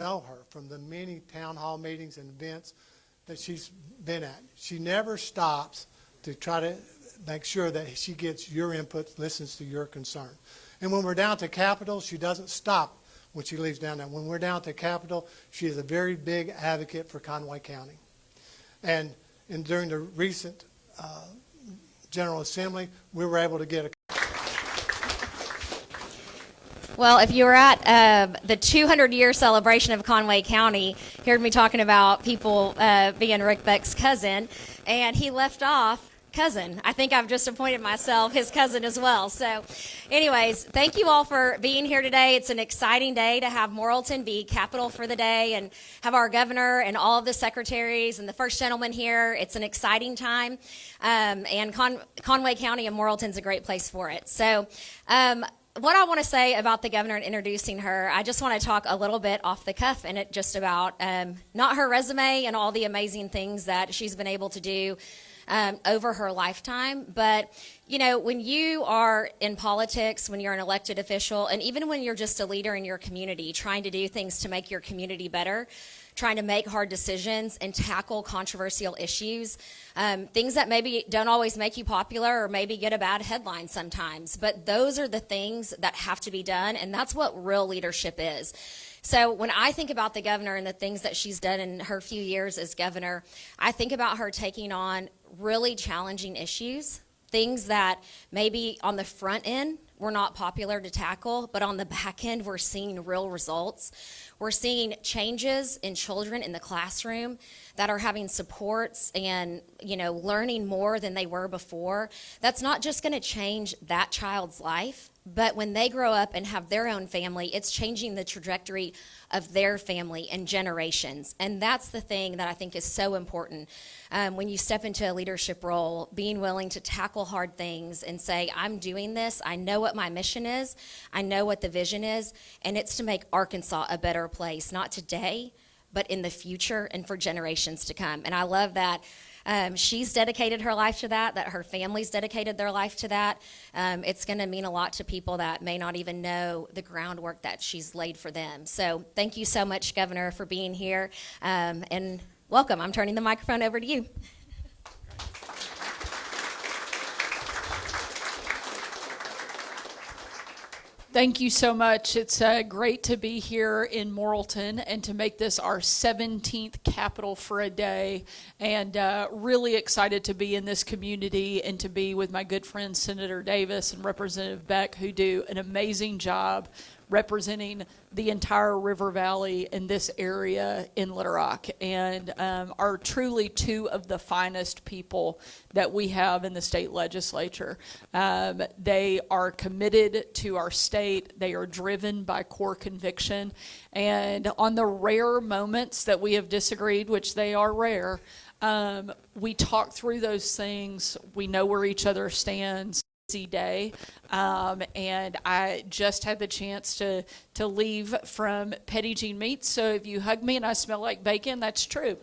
know her from the many town hall meetings and events that she's been at. She never stops to try to make sure that she gets your input, listens to your concern. And when we're down at the Capitol, she doesn't stop when she leaves down there. When we're down at the Capitol, she is a very big advocate for Conway County. And during the recent General Assembly, we were able to get a... Well, if you were at the 200-year celebration of Conway County, you heard me talking about people being Rick Beck's cousin, and he left off cousin. I think I've just appointed myself his cousin as well. So anyways, thank you all for being here today. It's an exciting day to have Morrilton be capital for the day and have our governor and all of the secretaries and the first gentleman here. It's an exciting time, and Conway County and Morrilton's a great place for it. So what I want to say about the governor and introducing her, I just want to talk a little bit off the cuff and it just about not her resume and all the amazing things that she's been able to do over her lifetime. But, you know, when you are in politics, when you're an elected official, and even when you're just a leader in your community, trying to do things to make your community better, trying to make hard decisions and tackle controversial issues, things that maybe don't always make you popular or maybe get a bad headline sometimes. But those are the things that have to be done, and that's what real leadership is. So when I think about the governor and the things that she's done in her few years as governor, I think about her taking on really challenging issues, things that maybe on the front end were not popular to tackle, but on the back end we're seeing real results. We're seeing changes in children in the classroom that are having supports and, you know, learning more than they were before. That's not just going to change that child's life, but when they grow up and have their own family, it's changing the trajectory of their family and generations. And that's the thing that I think is so important when you step into a leadership role, being willing to tackle hard things and say, I'm doing this, I know what my mission is, I know what the vision is, and it's to make Arkansas a better place, not today, but in the future and for generations to come. And I love that she's dedicated her life to that her family's dedicated their life to that. It's going to mean a lot to people that may not even know the groundwork that she's laid for them. So thank you so much, Governor, for being here, and welcome. I'm turning the microphone over to you. Thank you so much. It's great to be here in Morrilton and to make this our 17th capital for a day, and really excited to be in this community and to be with my good friend Senator Davis and Representative Beck, who do an amazing job representing the entire River Valley in this area in Little Rock, and are truly two of the finest people that we have in the state legislature. They are committed to our state. They are driven by core conviction, and on the rare moments that we have disagreed, which they are rare, we talk through those things. We know where each other stands. Day, and I just had the chance to leave from Petty Jean Meats, so if you hug me and I smell like bacon, that's true.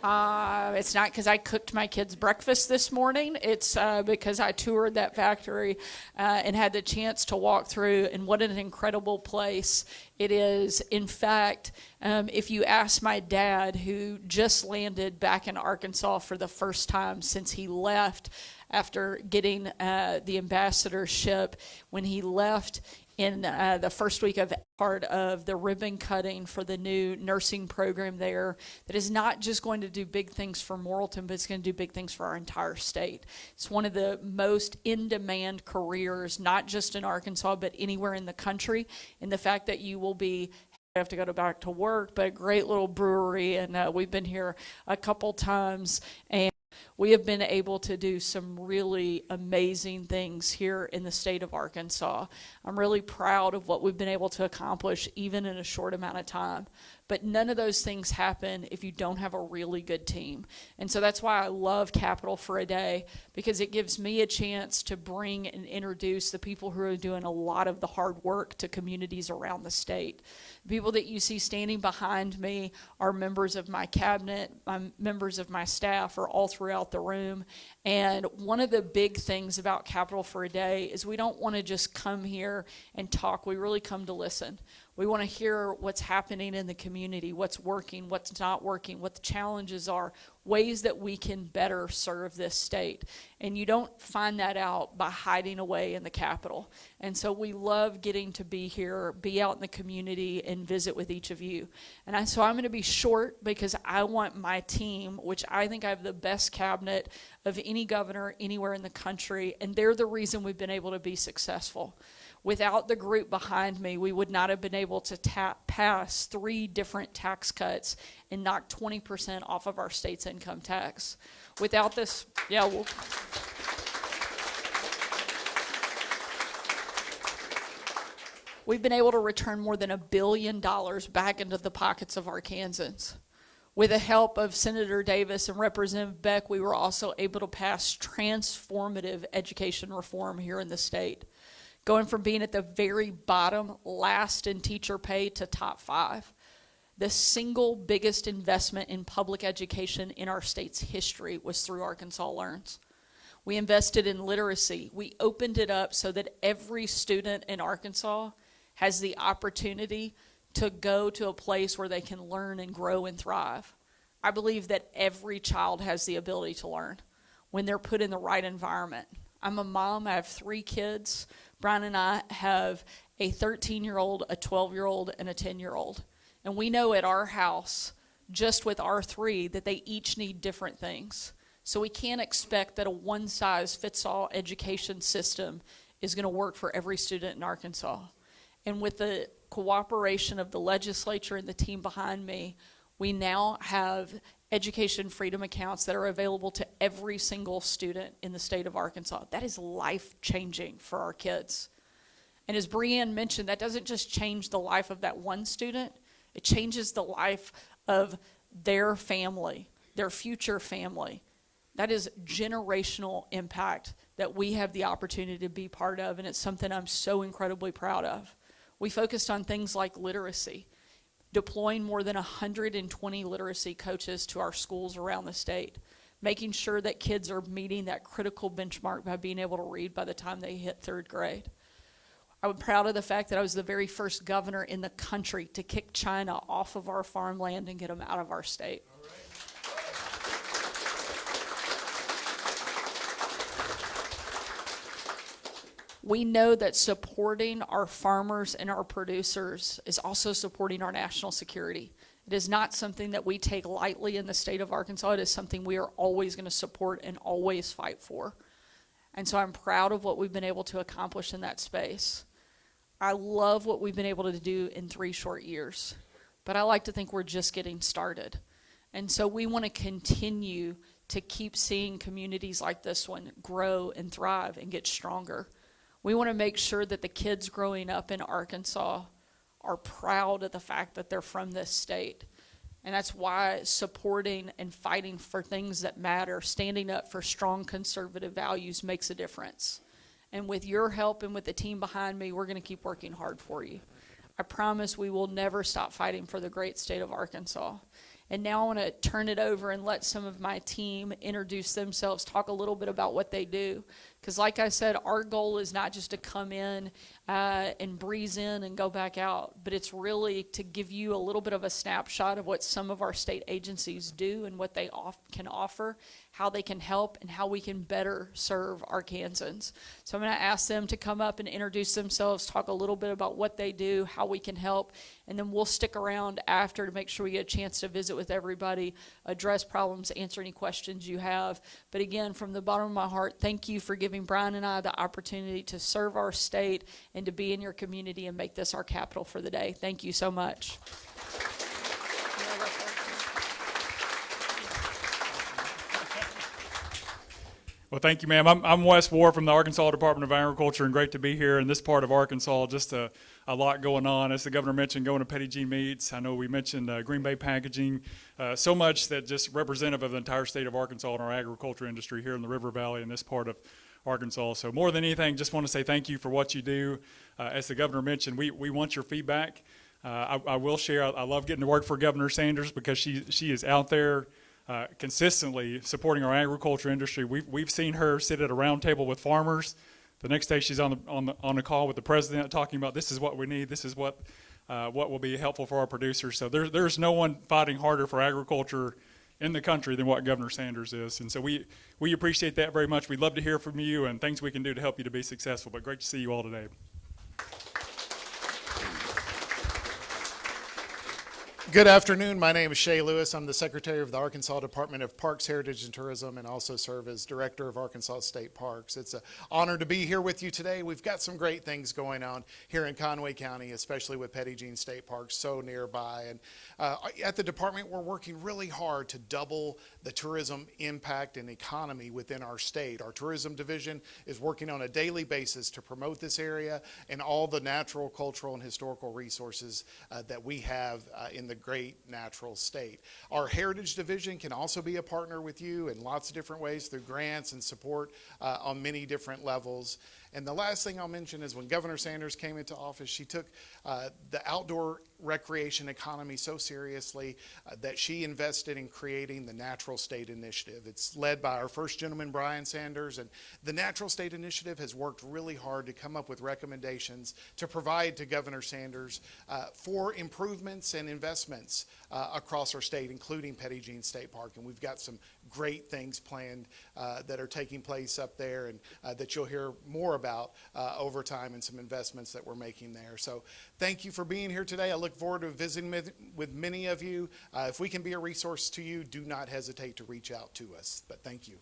It's not because I cooked my kids breakfast this morning. It's because I toured that factory and had the chance to walk through, and what an incredible place it is. In fact, if you ask my dad, who just landed back in Arkansas for the first time since he left after getting the ambassadorship, when he left in the first week of part of the ribbon cutting for the new nursing program there, that is not just going to do big things for Morrilton, but it's going to do big things for our entire state. It's one of the most in-demand careers, not just in Arkansas, but anywhere in the country. And the fact that you will be have to go back to work, but a great little brewery, and we've been here a couple times, and we have been able to do some really amazing things here in the state of Arkansas. I'm really proud of what we've been able to accomplish even in a short amount of time. But none of those things happen if you don't have a really good team. And so that's why I love Capital for a Day, because it gives me a chance to bring and introduce the people who are doing a lot of the hard work to communities around the state. The people that you see standing behind me are members of my cabinet, members of my staff are all throughout the room. And one of the big things about Capital for a Day is we don't want to just come here and talk. We really come to listen. We want to hear what's happening in the community, what's working, what's not working, what the challenges are, ways that we can better serve this state. And you don't find that out by hiding away in the Capitol. And so we love getting to be here, be out in the community, and visit with each of you. And so I'm going to be short because I want my team, which I think I have the best cabinet of any governor anywhere in the country, and they're the reason we've been able to be successful. Without the group behind me, we would not have been able to pass 3 different tax cuts and knock 20% off of our state's income tax. Without this, we've been able to return more than $1 billion back into the pockets of Arkansans. With the help of Senator Davis and Representative Beck, we were also able to pass transformative education reform here in the state, going from being at the very bottom, last in teacher pay, to top 5. The single biggest investment in public education in our state's history was through Arkansas Learns. We invested in literacy. We opened it up so that every student in Arkansas has the opportunity to go to a place where they can learn and grow and thrive. I believe that every child has the ability to learn when they're put in the right environment. I'm a mom. I have 3 kids. Brian and I have a 13-year-old, a 12-year-old, and a 10-year-old. And we know at our house, just with our 3, that they each need different things. So we can't expect that a one-size-fits-all education system is going to work for every student in Arkansas. And with the cooperation of the legislature and the team behind me, we now have education freedom accounts that are available to every single student in the state of Arkansas. That is life-changing for our kids. And as Breanne mentioned, that doesn't just change the life of that one student, it changes the life of their family, their future family. That is generational impact that we have the opportunity to be part of, and it's something I'm so incredibly proud of. We focused on things like literacy, deploying more than 120 literacy coaches to our schools around the state, making sure that kids are meeting that critical benchmark by being able to read by the time they hit 3rd grade. I'm proud of the fact that I was the very first governor in the country to kick China off of our farmland and get them out of our state. We know that supporting our farmers and our producers is also supporting our national security. It is not something that we take lightly in the state of Arkansas. It is something we are always going to support and always fight for. And so I'm proud of what we've been able to accomplish in that space. I love what we've been able to do in 3 short years, but I like to think we're just getting started. And so we want to continue to keep seeing communities like this one grow and thrive and get stronger. We want to make sure that the kids growing up in Arkansas are proud of the fact that they're from this state. And that's why supporting and fighting for things that matter, standing up for strong conservative values makes a difference. And with your help and with the team behind me, we're going to keep working hard for you. I promise we will never stop fighting for the great state of Arkansas. And now I want to turn it over and let some of my team introduce themselves, talk a little bit about what they do. Because like I said, our goal is not just to come in and breeze in and go back out, but it's really to give you a little bit of a snapshot of what some of our state agencies do and what they can offer, how they can help, and how we can better serve Arkansans. So I'm going to ask them to come up and introduce themselves, talk a little bit about what they do, how we can help, and then we'll stick around after to make sure we get a chance to visit with everybody, address problems, answer any questions you have. But again, from the bottom of my heart, thank you for giving Brian and I the opportunity to serve our state and to be in your community and make this our capital for the day. Thank you so much. Well, thank you, ma'am. I'm Wes Ward from the Arkansas Department of Agriculture, and great to be here in this part of Arkansas. Just a lot going on. As the governor mentioned, going to Petty G meets. I know we mentioned Green Bay packaging. So much that just representative of the entire state of Arkansas and our agriculture industry here in the River Valley in this part of Arkansas. So more than anything, just want to say thank you for what you do. As the governor mentioned, we want your feedback. I will share, I love getting to work for Governor Sanders because she is out there consistently supporting our agriculture industry. We've seen her sit at a round table with farmers. The next day she's on a call with the president talking about this is what we need, this is what what will be helpful for our producers. So there's no one fighting harder for agriculture in the country than what Governor Sanders is. And so we appreciate that very much. We'd love to hear from you and things we can do to help you to be successful. But great to see you all today. Good afternoon. My name is Shay Lewis. I'm the Secretary of the Arkansas Department of Parks, Heritage, and Tourism, and also serve as Director of Arkansas State Parks. It's an honor to be here with you today. We've got some great things going on here in Conway County, especially with Petit Jean State Park so nearby. And at the department, we're working really hard to double the tourism impact and economy within our state. Our tourism division is working on a daily basis to promote this area and all the natural, cultural, and historical resources that we have in the great natural state. Our Heritage Division can also be a partner with you in lots of different ways through grants and support on many different levels. And the last thing I'll mention is when Governor Sanders came into office, she took the outdoor recreation economy so seriously that she invested in creating the Natural State Initiative. It's led by our first gentleman, Brian Sanders, and the Natural State Initiative has worked really hard to come up with recommendations to provide to Governor Sanders for improvements and investments across our state, including Petit Jean State Park. And we've got some great things planned that are taking place up there and that you'll hear more about over time, and some investments that we're making there. So thank you for being here today. I look forward to visiting with many of you. If we can be a resource to you, do not hesitate to reach out to us. But thank you.